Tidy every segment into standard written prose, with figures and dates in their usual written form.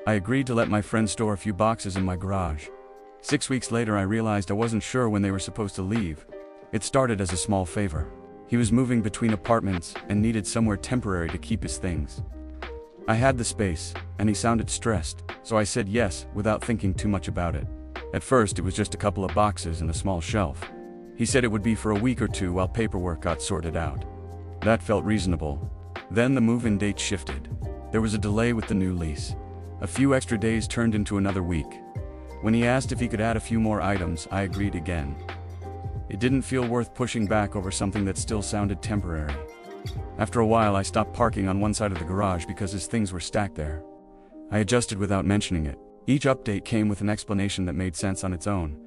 I agreed to let my friend store a few boxes in my garage. 6 weeks later I realized I wasn't sure when they were supposed to leave. It started as a small favor. He was moving between apartments and needed somewhere temporary to keep his things. I had the space, and he sounded stressed, so I said yes without thinking too much about it. At first it was just a couple of boxes and a small shelf. He said it would be for a week or two while paperwork got sorted out. That felt reasonable. Then the move-in date shifted. There was a delay with the new lease. A few extra days turned into another week. When he asked if he could add a few more items, I agreed again. It didn't feel worth pushing back over something that still sounded temporary. After a while I stopped parking on one side of the garage because his things were stacked there. I adjusted without mentioning it. Each update came with an explanation that made sense on its own.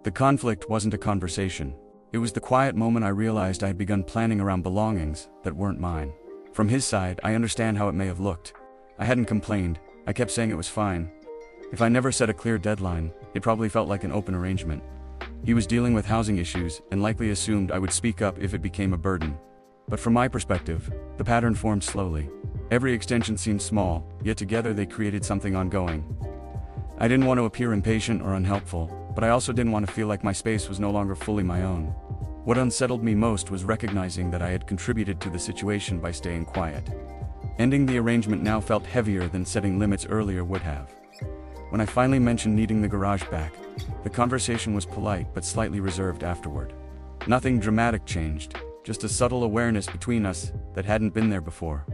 The conflict wasn't a conversation. It was the quiet moment I realized I had begun planning around belongings that weren't mine. From his side, I understand how it may have looked. I hadn't complained. I kept saying it was fine. If I never set a clear deadline, it probably felt like an open arrangement. He was dealing with housing issues and likely assumed I would speak up if it became a burden. But from my perspective, the pattern formed slowly. Every extension seemed small, yet together they created something ongoing. I didn't want to appear impatient or unhelpful, but I also didn't want to feel like my space was no longer fully my own. What unsettled me most was recognizing that I had contributed to the situation by staying quiet. Ending the arrangement now felt heavier than setting limits earlier would have. When I finally mentioned needing the garage back, the conversation was polite but slightly reserved afterward. Nothing dramatic changed, just a subtle awareness between us that hadn't been there before.